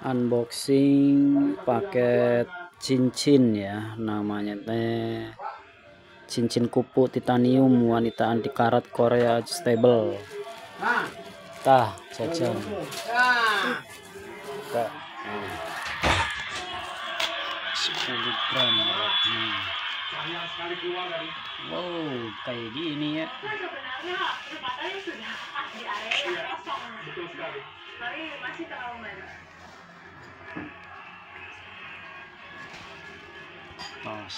Unboxing paket cincin ya, namanya teh cincin kupu titanium wanita anti karat Korea stable. Tah jajan. Kak. 10 gram beratnya. Wow, kayak gini ya. Pas,